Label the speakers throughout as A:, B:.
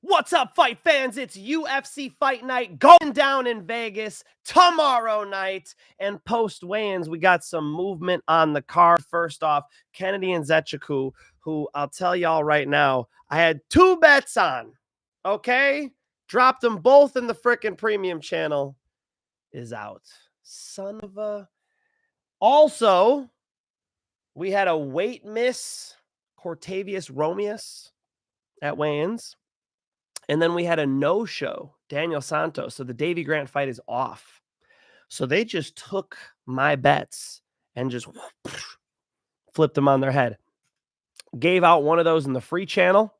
A: What's up, fight fans? It's UFC Fight Night going down in Vegas tomorrow night. And post weigh-ins, we got some movement on the card. First off, Kennedy and Nzechukwu, who I'll tell y'all right now, I had 2 bets on, okay? Dropped them both in the frickin' premium channel, is out. Son of a... Also, we had a weight miss, Cortavious Romious at weigh-ins. And then we had a no-show, Daniel Santos. So the Davey Grant fight is off. So they just took my bets and just flipped them on their head. Gave out one of those in the free channel.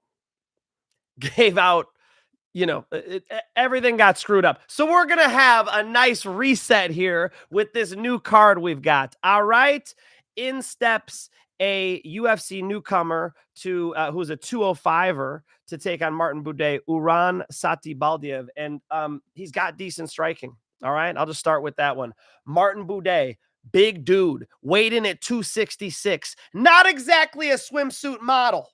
A: Gave out, everything got screwed up. So we're going to have a nice reset here with this new card we've got. All right. In steps a UFC newcomer to who's a 205er to take on Martin Buday, Uran Satibaldiev, and he's got decent striking. All right, I'll just start with that one. Martin Buday, big dude, weighed in at 266. Not exactly a swimsuit model,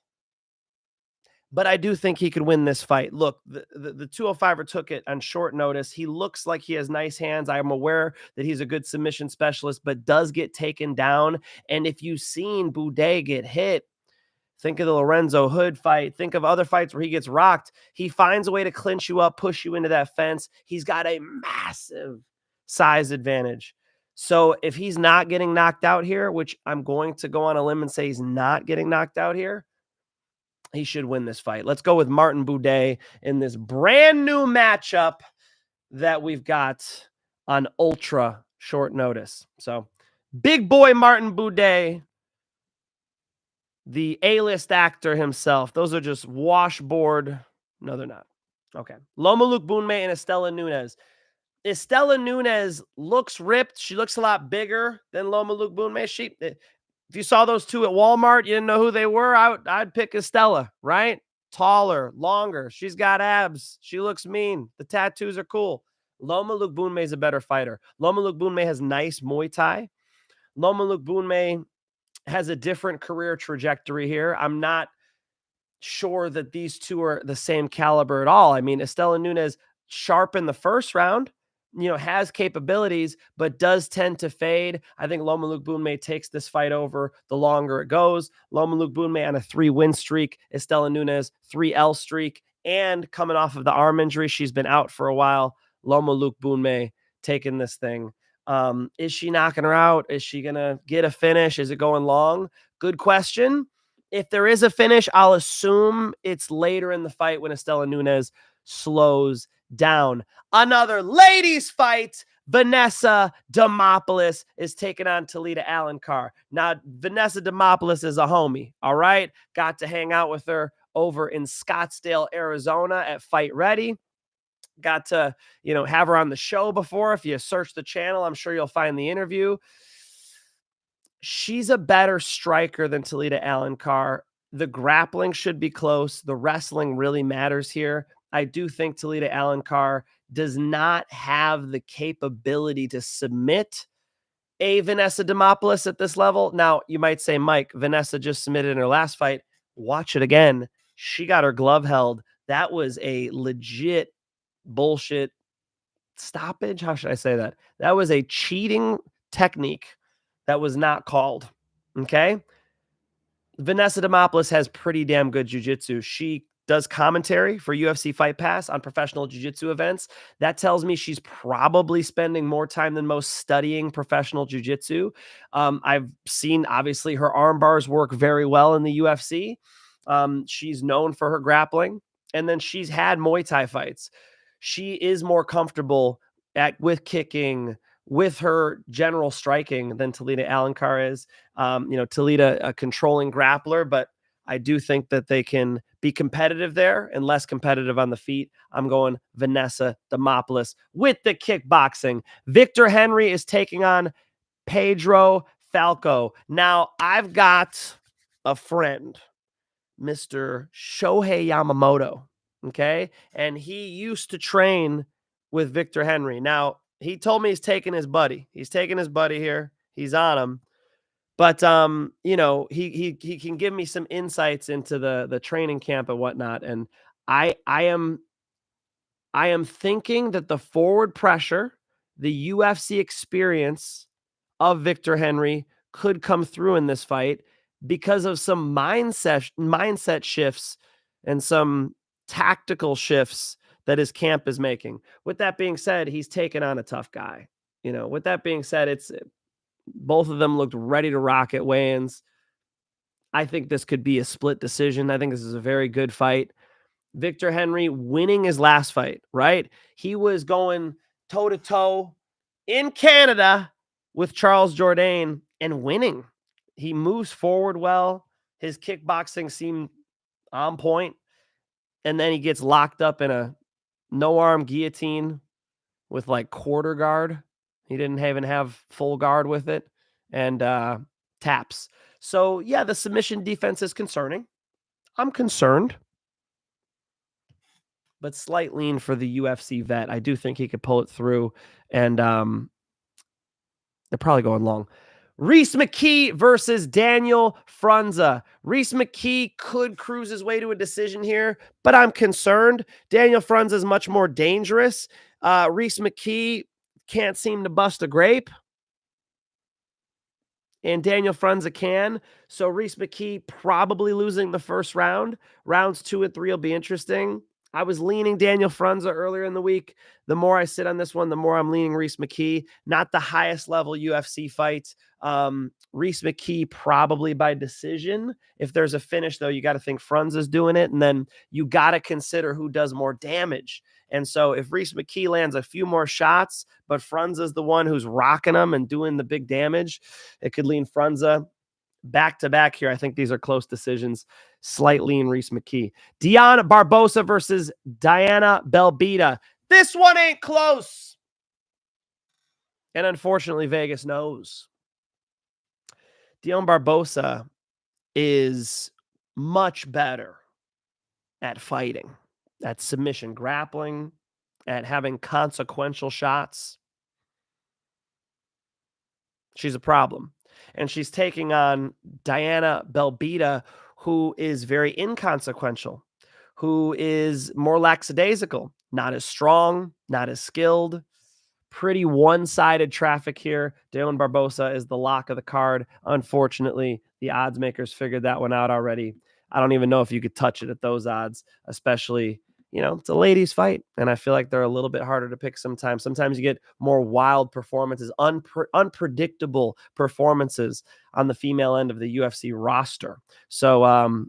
A: but I do think he could win this fight. Look, the 205er took it on short notice. He looks like he has nice hands. I am aware that he's a good submission specialist, but does get taken down. And if you've seen Buday get hit, think of the Lorenzo Hood fight. Think of other fights where he gets rocked. He finds a way to clinch you up, push you into that fence. He's got a massive size advantage. So if he's not getting knocked out here, which I'm going to go on a limb and say he's not getting knocked out here, he should win this fight. Let's go with Martin Buday in this brand new matchup that we've got on ultra short notice. So big boy Martin Buday, the A-list actor himself. Those are just washboard. No, they're not. Okay. Loma Luke Boonmay and Estela Nunes. Estela Nunes looks ripped. She looks a lot bigger than Loma Luke Boonmay. If you saw those two at Walmart, you didn't know who they were, I'd pick Estela, right? Taller, longer. She's got abs. She looks mean. The tattoos are cool. Loma Luke Boonmay is a better fighter. Loma Luke Boonmay has nice Muay Thai. Loma Luke Boonmay has a different career trajectory here. I'm not sure that these two are the same caliber at all. I mean, Estela Nunes, sharp in the first round, has capabilities, but does tend to fade. I think Loma Luke Boonmay takes this fight over the longer it goes. Loma Luke Boonmay on a 3-win streak. Estela Nunes, 3-L streak. And coming off of the arm injury, she's been out for a while. Loma Luke Boonmay taking this thing. Is she knocking her out? Is she going to get a finish? Is it going long? Good question. If there is a finish, I'll assume it's later in the fight when Estela Nunes slows down. Another ladies fight. Vanessa Demopoulos is taking on Talita Alencar. Now, Vanessa Demopoulos is a homie, all right? Got to hang out with her over in Scottsdale, Arizona at Fight Ready. Got to, have her on the show before. If you search the channel, I'm sure you'll find the interview. She's a better striker than Talita Alencar. The grappling should be close. The wrestling really matters here. I do think Talita Alencar does not have the capability to submit a Vanessa Demopoulos at this level. Now, you might say, Mike, Vanessa just submitted in her last fight. Watch it again. She got her glove held. That was a legit bullshit stoppage. How should I say that? That was a cheating technique that was not called. Okay. Vanessa Demopoulos has pretty damn good jiu-jitsu. She does commentary for UFC Fight Pass on professional jiu-jitsu events. That tells me she's probably spending more time than most studying professional jiu-jitsu. I've seen, obviously, her arm bars work very well in the UFC. She's known for her grappling. And then she's had Muay Thai fights. She is more comfortable with kicking, with her general striking than Talita Alencar is. Talita, a controlling grappler, but I do think that they can be competitive there and less competitive on the feet. I'm going Vanessa Demopoulos with the kickboxing. Victor Henry is taking on Pedro Falcão. Now, I've got a friend, Mr. Shohei Yamamoto, okay? And he used to train with Victor Henry. Now, he told me he's taking his buddy. He's taking his buddy here. He's on him. But, he can give me some insights into the training camp and whatnot. And I am thinking that the forward pressure, the UFC experience of Victor Henry could come through in this fight because of some mindset shifts and some tactical shifts that his camp is making. With that being said, he's taken on a tough guy. With that being said, it's both of them looked ready to rock at weigh-ins. I think this could be a split decision. I think this is a very good fight. Victor Henry winning his last fight, right? He was going toe-to-toe in Canada with Charles Jourdain and winning. He moves forward well. His kickboxing seemed on point. And then he gets locked up in a no-arm guillotine with like quarter guard. He didn't even have full guard with it. And taps. So, yeah, the submission defense is concerning. I'm concerned. But slight lean for the UFC vet. I do think he could pull it through. And they're probably going long. Rhys McKee versus Daniel Frunza. Rhys McKee could cruise his way to a decision here, but I'm concerned. Daniel Frunza is much more dangerous. Rhys McKee can't seem to bust a grape. And Daniel Frunza can. So Rhys McKee probably losing the first round. Rounds 2 and 3 will be interesting. I was leaning Daniel Frunza earlier in the week. The more I sit on this one, the more I'm leaning Rhys McKee. Not the highest level UFC fight. Rhys McKee probably by decision. If there's a finish, though, you got to think Frunza's doing it. And then you got to consider who does more damage. And so if Rhys McKee lands a few more shots, but Frunza's the one who's rocking them and doing the big damage, it could lean Frunza. Back-to-back here. I think these are close decisions. Slight lean Rhys McKee. Dione Barbosa versus Diana Belbiţă. This one ain't close. And unfortunately, Vegas knows. Dione Barbosa is much better at fighting, at submission grappling, at having consequential shots. She's a problem. And she's taking on Diana Belbiţă, who is very inconsequential, who is more lackadaisical, not as strong, not as skilled. Pretty one-sided traffic here. Dione Barbosa is the lock of the card. Unfortunately, the odds makers figured that one out already. I don't even know if you could touch it at those odds, especially, it's a ladies' fight, and I feel like they're a little bit harder to pick sometimes. Sometimes you get more wild performances, unpredictable performances on the female end of the UFC roster. So,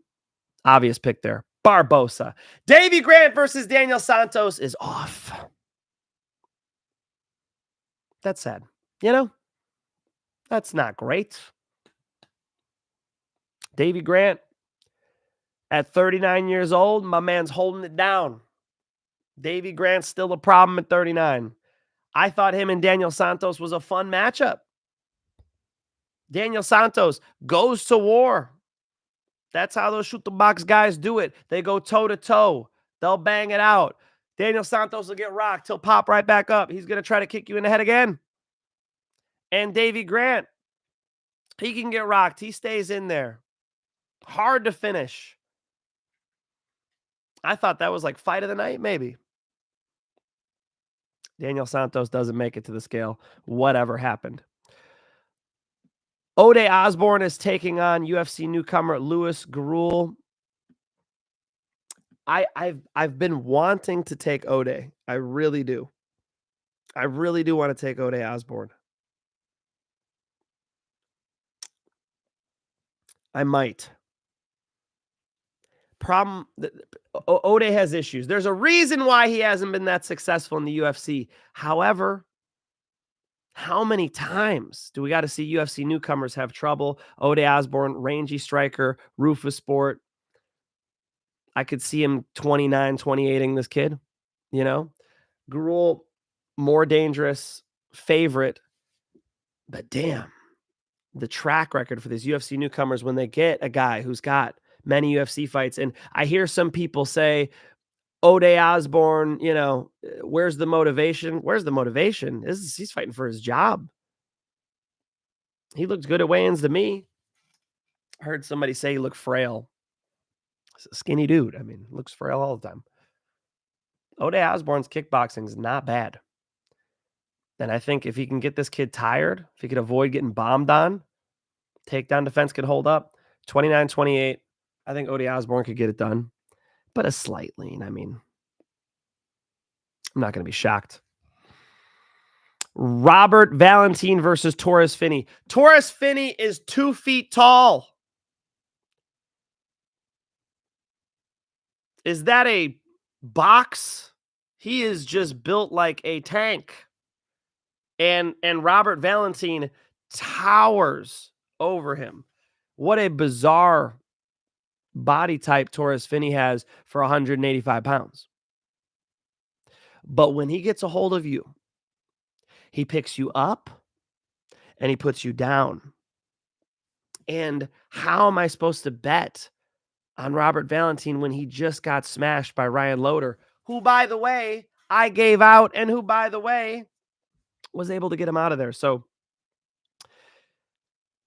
A: obvious pick there. Barbosa. Davey Grant versus Daniel Santos is off. That's sad. That's not great. Davey Grant, at 39 years old, my man's holding it down. Davey Grant's still a problem at 39. I thought him and Daniel Santos was a fun matchup. Daniel Santos goes to war. That's how those shoot the box guys do it. They go toe to toe. They'll bang it out. Daniel Santos will get rocked. He'll pop right back up. He's going to try to kick you in the head again. And Davey Grant, he can get rocked. He stays in there. Hard to finish. I thought that was like fight of the night, maybe. Daniel Santos doesn't make it to the scale. Whatever happened. Osbourne is taking on UFC newcomer Louis Gurule. I've been wanting to take Ode. I really do. I really do want to take Osbourne. I might. Problem, Ode has issues. There's a reason why he hasn't been that successful in the UFC. However, how many times do we got to see UFC newcomers have trouble? Ode Osbourne, rangy striker, Rufus Sport. I could see him 29, 28ing this kid, Gurule, more dangerous, favorite. But damn, the track record for these UFC newcomers when they get a guy who's got many UFC fights. And I hear some people say, Ode Osbourne, where's the motivation? Where's the motivation? He's fighting for his job. He looked good at weigh-ins to me. I heard somebody say he looked frail. He's a skinny dude. I mean, looks frail all the time. Buday Osbourne's kickboxing is not bad. And I think if he can get this kid tired, if he could avoid getting bombed on, takedown defense could hold up. 29-28. I think Buday Osbourne could get it done. But a slight lean. I mean, I'm not going to be shocked. Robert Valentin versus Torrez Finney. Torrez Finney is 2 feet tall. Is that a box? He is just built like a tank. And Robert Valentin towers over him. What a bizarre body type Torrez Finney has for 185 pounds. But when he gets a hold of you, he picks you up and he puts you down. And how am I supposed to bet on Robert Valentin when he just got smashed by Ryan Loder, who, by the way, I gave out and who, by the way, was able to get him out of there? So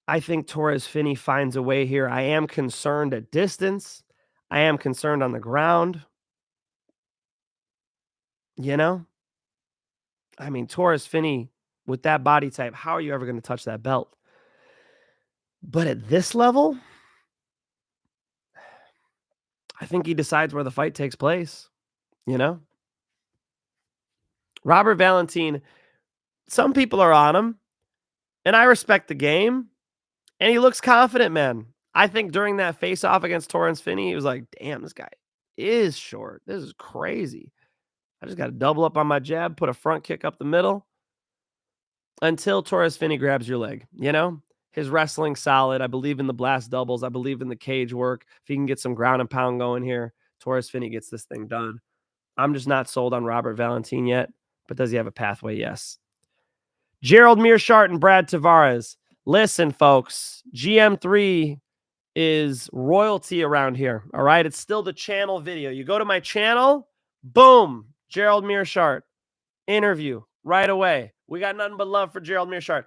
A: I think Torrez Finney finds a way here. I am concerned at distance. I am concerned on the ground. You know? I mean, Torrez Finney, with that body type, how are you ever going to touch that belt? But at this level, I think he decides where the fight takes place. You know? Robert Valentin, some people are on him, and I respect the game, and he looks confident, man. I think during that face-off against Torrez Finney, he was like, damn, this guy is short. This is crazy. I just got to double up on my jab, put a front kick up the middle until Torrez Finney grabs your leg. You know, his wrestling's solid. I believe in the blast doubles. I believe in the cage work. If he can get some ground and pound going here, Torrez Finney gets this thing done. I'm just not sold on Robert Valentin yet, but does he have a pathway? Yes. Gerald Meerschaert and Brad Tavares. Listen, folks, GM3 is royalty around here. All right. It's still the channel video. You go to my channel, boom, Gerald Meerschaert interview right away. We got nothing but love for Gerald Meerschaert.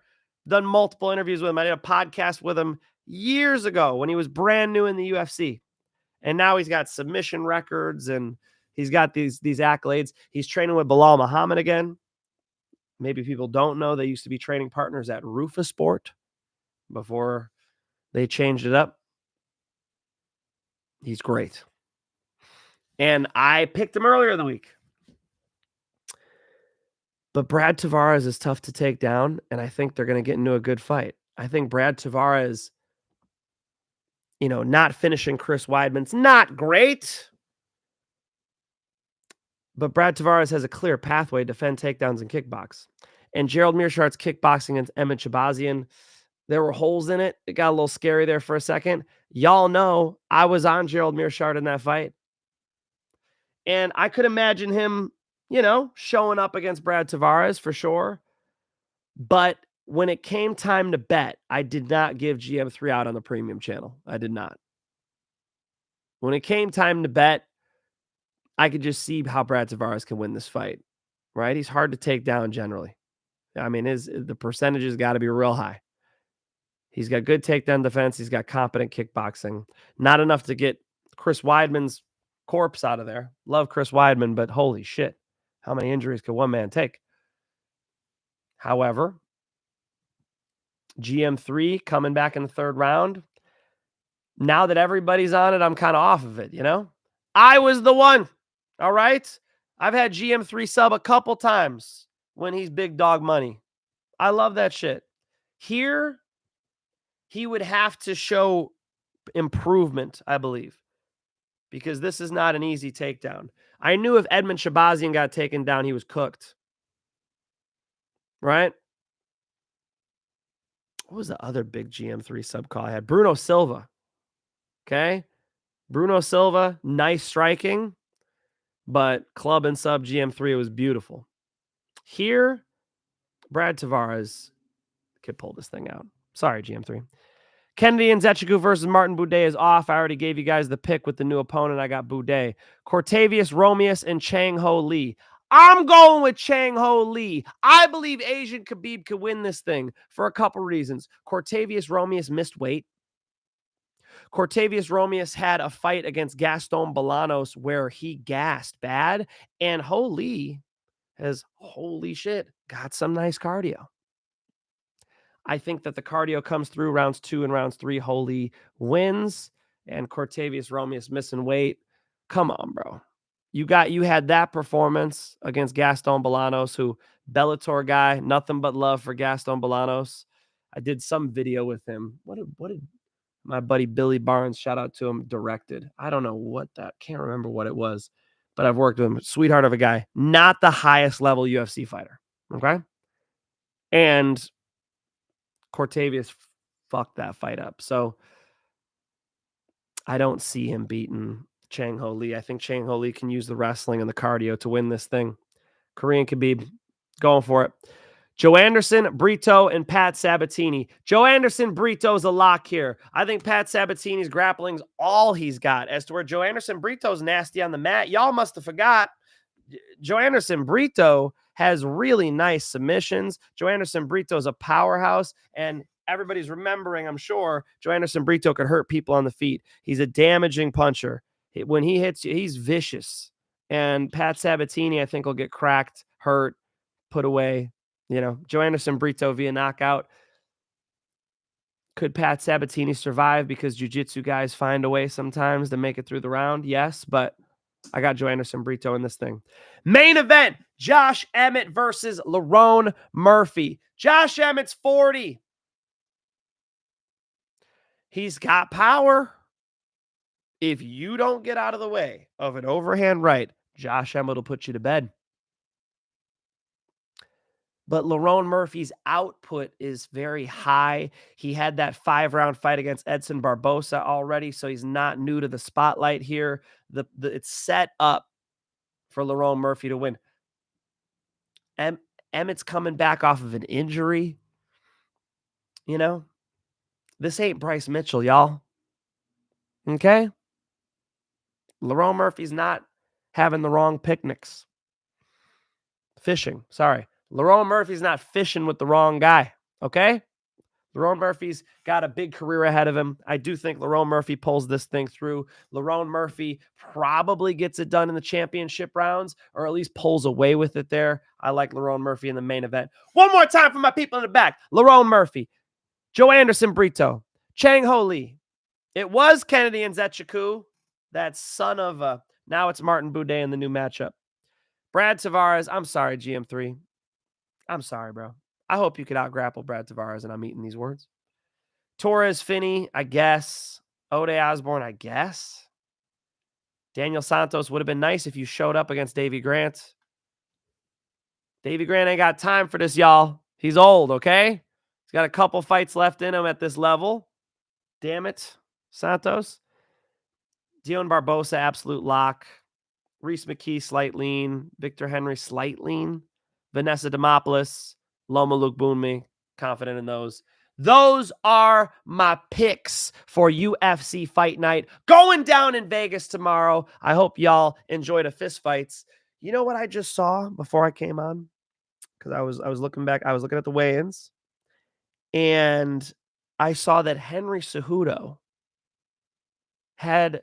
A: Done multiple interviews with him. I did a podcast with him years ago when he was brand new in the UFC. And now he's got submission records and he's got these accolades. He's training with Bilal Muhammad again. Maybe people don't know they used to be training partners at Rufus Sport before they changed it up. He's great. And I picked him earlier in the week. But Brad Tavares is tough to take down, and I think they're going to get into a good fight. I think Brad Tavares, you know, not finishing Chris Weidman's not great. But Brad Tavares has a clear pathway to defend takedowns and kickbox. And Gerald Meerschaert's kickboxing against Emmett Shabazian, there were holes in it. It got a little scary there for a second. Y'all know I was on Gerald Meerschaert in that fight. And I could imagine him, you know, showing up against Brad Tavares for sure. But when it came time to bet, I did not give GM3 out on the premium channel. I did not. When it came time to bet, I could just see how Brad Tavares can win this fight, right? He's hard to take down generally. I mean, the percentages got to be real high. He's got good takedown defense. He's got competent kickboxing. Not enough to get Chris Weidman's corpse out of there. Love Chris Weidman, but holy shit. How many injuries could one man take? However, GM3 coming back in the third round. Now that everybody's on it, I'm kind of off of it, you know? I was the one. All right? I've had GM3 sub a couple times when he's big dog money. I love that shit. Here, he would have to show improvement, I believe, because this is not an easy takedown. I knew if Edmund Shabazian got taken down, he was cooked. Right? What was the other big GM3 sub call I had? Bruno Silva. Okay? Bruno Silva, nice striking, but club and sub GM3 was beautiful. Here, Brad Tavares could pull this thing out. Sorry, GM3. Kennedy and Nzechukwu versus Martin Buday is off. I already gave you guys the pick with the new opponent. I got Buday. Cortavius, Romious, and Chang Ho Lee. I'm going with Chang Ho Lee. I believe Asian Khabib could win this thing for a couple reasons. Cortavius Romious missed weight. Cortavius Romious had a fight against Gaston Bolanos where he gassed bad, and Ho Lee has, holy shit, got some nice cardio. I think that the cardio comes through rounds 2 and rounds 3. Ho Lee wins, and Cortavius Romious missing weight. Come on, bro. You had that performance against Gaston Bolanos, who Bellator guy, nothing but love for Gaston Bolanos. I did some video with him. What did my buddy Billy Barnes, shout out to him, directed? I don't know what that, can't remember what it was, but I've worked with him. Sweetheart of a guy, not the highest level UFC fighter. Okay. And Cortavius fucked that fight up. So I don't see him beating Chang Ho Lee. I think Chang Ho Lee can use the wrestling and the cardio to win this thing. Korean Khabib, going for it. Joe Anderson, Brito, and Pat Sabatini. Joe Anderson, Brito's a lock here. I think Pat Sabatini's grappling's all he's got. As to where Joe Anderson, Brito's nasty on the mat. Y'all must have forgot. Joe Anderson, Brito has really nice submissions. Joe Anderson, Brito's a powerhouse, and everybody's remembering, I'm sure, Joe Anderson, Brito could hurt people on the feet. He's a damaging puncher. When he hits you, he's vicious. And Pat Sabatini, I think, will get cracked, hurt, put away. You know, Joe Anderson, Brito via knockout. Could Pat Sabatini survive because jiu-jitsu guys find a way sometimes to make it through the round? Yes, but I got Joe Anderson, Brito in this thing. Main event, Josh Emmett versus Lerone Murphy. Josh Emmett's 40. He's got power. If you don't get out of the way of an overhand right, Josh Emmett will put you to bed. But Lerone Murphy's output is very high. He had that 5-round fight against Edson Barbosa already, so he's not new to the spotlight here. It's set up for Lerone Murphy to win. Emmett's coming back off of an injury. You know, this ain't Bryce Mitchell, y'all. Okay? Lerone Murphy's not having the wrong picnics. Fishing, sorry. Lerone Murphy's not fishing with the wrong guy, okay? Lerone Murphy's got a big career ahead of him. I do think Lerone Murphy pulls this thing through. Lerone Murphy probably gets it done in the championship rounds, or at least pulls away with it there. I like Lerone Murphy in the main event. One more time for my people in the back. Lerone Murphy, Joe Anderson, Brito, Chang Ho Lee. It was Kennedy Nzechukwu, that son of a... Now it's Martin Buday in the new matchup. Brad Tavares, I'm sorry, GM3. I'm sorry, bro. I hope you could out-grapple Brad Tavares, and I'm eating these words. Torrez, Finney, I guess. Buday, Osbourne, I guess. Daniel Santos would have been nice if you showed up against Davey Grant. Davey Grant ain't got time for this, y'all. He's old, okay? He's got a couple fights left in him at this level. Damn it, Santos. Dione Barbosa, absolute lock. Rhys McKee, slight lean. Victor Henry, slight lean. Vanessa Demopoulos, Loma Luke Boonmi, confident in those. Those are my picks for UFC Fight Night going down in Vegas tomorrow. I hope y'all enjoyed a fist fights. You know what I just saw before I came on? Because I was looking back. I was looking at the weigh-ins, and I saw that Henry Cejudo had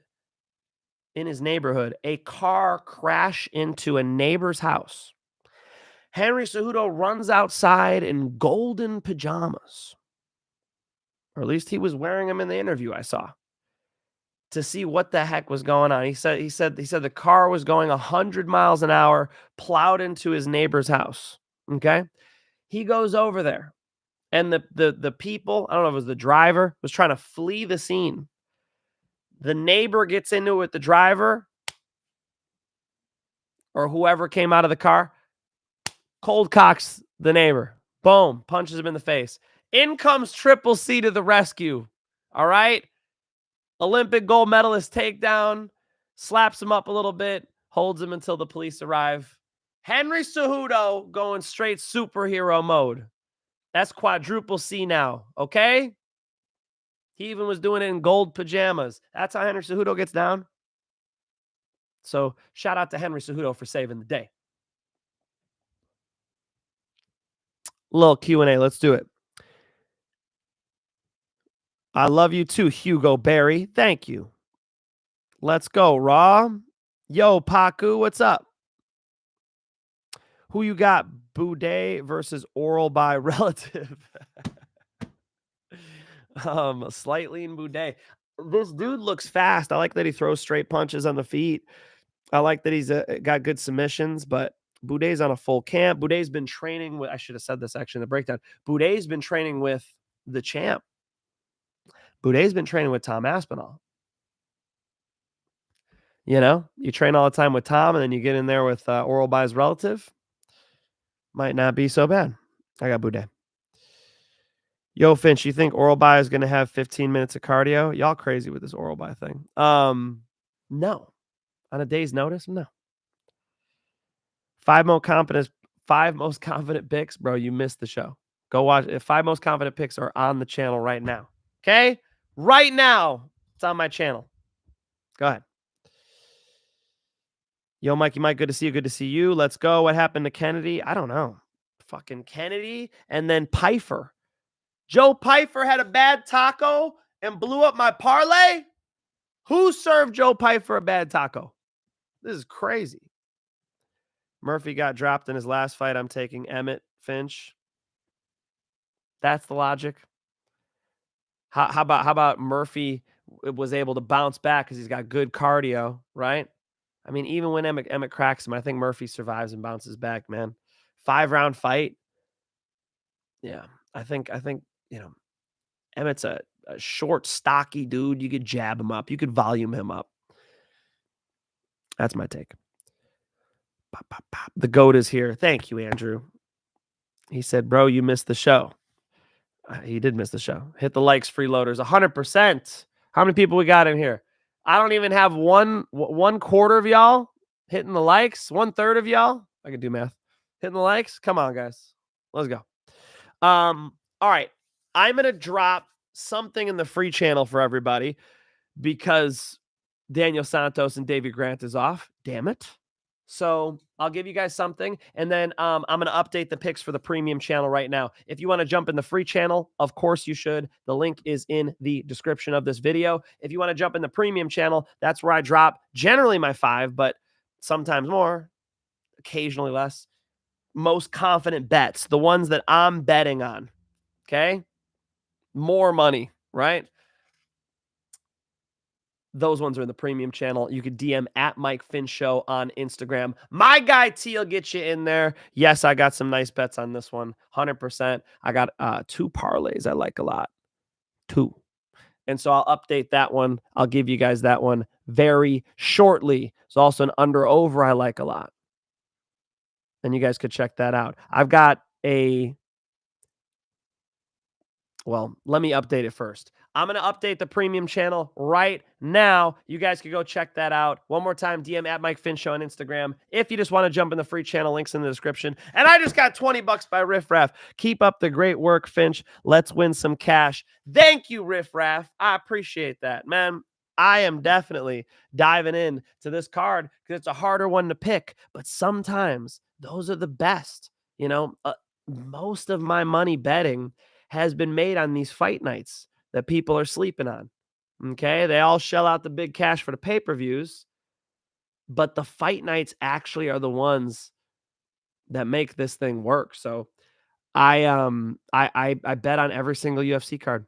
A: in his neighborhood a car crash into a neighbor's house. Henry Cejudo runs outside in golden pajamas, or at least he was wearing them in the interview I saw, to see what the heck was going on. He said the car was going 100 miles an hour, plowed into his neighbor's house. Okay, he goes over there, and the people, I don't know if it was the driver, was trying to flee the scene. The neighbor gets into it with the driver, or whoever came out of the car. Cold cocks the neighbor. Boom. Punches him in the face. In comes Triple C to the rescue. All right. Olympic gold medalist takedown. Slaps him up a little bit. Holds him until the police arrive. Henry Cejudo going straight superhero mode. That's quadruple C now. Okay. He even was doing it in gold pajamas. That's how Henry Cejudo gets down. So shout out to Henry Cejudo for saving the day. Little Q&A. Let's do it. I love you too, Hugo Barry. Thank you. Let's go, Raw. Yo, Paku, what's up? Who you got? Buday versus oral by relative. Slightly in Buday. This dude looks fast. I like that he throws straight punches on the feet. I like that he's got good submissions, but Buday's on a full camp. Buday's been training with, I should have said this actually in the breakdown. Buday's been training with the champ. Buday's been training with Tom Aspinall. You know, you train all the time with Tom, and then you get in there with oral by his relative. Might not be so bad. I got Buday. Yo, Finch, you think oral by is going to have 15 minutes of cardio? Y'all crazy with this oral by thing. No. On a day's notice? No. Five most confident picks, bro. You missed the show. Go watch it. 5 most confident picks are on the channel right now. Okay? Right now. It's on my channel. Go ahead. Yo, Mikey Mike, good to see you. Good to see you. Let's go. What happened to Kennedy? I don't know. Fucking Kennedy and then Pfeiffer. Joe Pfeiffer had a bad taco and blew up my parlay? Who served Joe Pfeiffer a bad taco? This is crazy. Murphy got dropped in his last fight. I'm taking Emmett, Finch. That's the logic. How about Murphy was able to bounce back because he's got good cardio, right? I mean, even when Emmett cracks him, I think Murphy survives and bounces back, man. 5-round fight. Yeah, I think you know, Emmett's a short, stocky dude. You could jab him up. You could volume him up. That's my take. Pop, pop, pop. The GOAT is here. Thank you, Andrew. He said, bro, you missed the show. He did miss the show. Hit the likes, freeloaders. 100%. How many people we got in here? I don't even have one quarter of y'all hitting the likes. 1/3 of y'all. I can do math. Hitting the likes. Come on, guys. Let's go. All right. I'm going to drop something in the free channel for everybody because Daniel Santos and Davey Grant is off. Damn it. So I'll give you guys something, and then I'm going to update the picks for the premium channel right now. If you want to jump in the free channel, of course you should. The link is in the description of this video. If you want to jump in the premium channel, that's where I drop generally my 5, but sometimes more, occasionally less. Most confident bets, the ones that I'm betting on. Okay? More money, right? Those ones are in the premium channel. You could DM at mikefinchshow on Instagram. My guy T will get you in there. Yes, I got some nice bets on this one. 100%. I got 2 parlays I like a lot. 2. And so I'll update that one. I'll give you guys that one very shortly. It's also an under-over I like a lot. And you guys could check that out. I've got well, let me update it first. I'm going to update the premium channel right now. You guys can go check that out. One more time, DM at mikefinchshow on Instagram. If you just want to jump in the free channel, links in the description. And I just got $20 by Riff Raff. Keep up the great work, Finch. Let's win some cash. Thank you, Riff Raff. I appreciate that, man. I am definitely diving in to this card because it's a harder one to pick. But sometimes those are the best. You know, most of my money betting has been made on these fight nights that people are sleeping on. Okay. They all shell out the big cash for the pay-per-views, but the fight nights actually are the ones that make this thing work. So I bet on every single UFC card,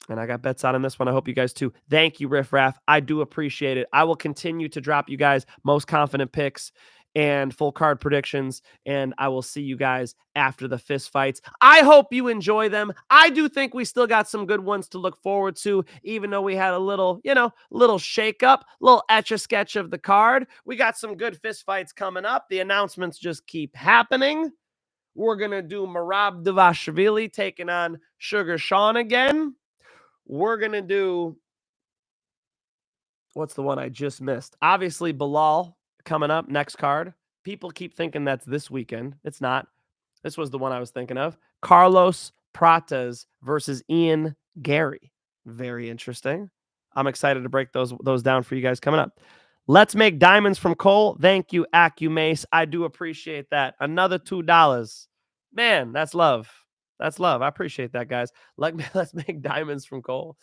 A: and I got bets out on this one. I hope you guys too. Thank you, Riff Raff. I do appreciate it. I will continue to drop you guys most confident picks and full card predictions, and I will see you guys after the fist fights. I hope you enjoy them. I do think we still got some good ones to look forward to, even though we had a little, little shake-up, little etch-a-sketch of the card. We got some good fist fights coming up. The announcements just keep happening. We're going to do Merab Dvalishvili taking on Sugar Sean again. We're going to do, what's the one I just missed? Obviously, Bilal coming up, next card. People keep thinking that's this weekend. It's not. This was the one I was thinking of. Carlos Prates versus Ian Gary. Very interesting. I'm excited to break those down for you guys coming up. Let's make diamonds from Cole. Thank you, AccuMace. I do appreciate that. Another $2. Man, that's love. That's love. I appreciate that, guys. Let's make diamonds from Cole.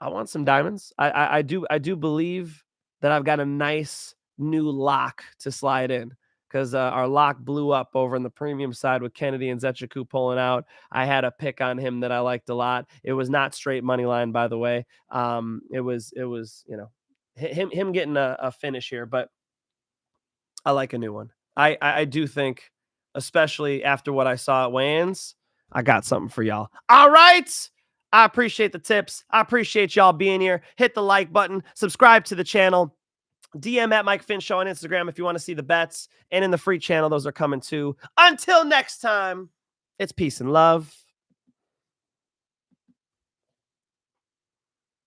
A: I want some diamonds. I do believe that I've got a nice new lock to slide in, because our lock blew up over on the premium side with Kennedy and Nzechukwu pulling out. I had a pick on him that I liked a lot. It was not straight money line, by the way. It was him getting a finish here, but I like a new one. I do think, especially after what I saw at weigh-ins, I got something for y'all. All right. I appreciate the tips. I appreciate y'all being here. Hit the like button. Subscribe to the channel. DM at Mike Finch Show on Instagram if you want to see the bets. And in the free channel, those are coming too. Until next time, it's peace and love.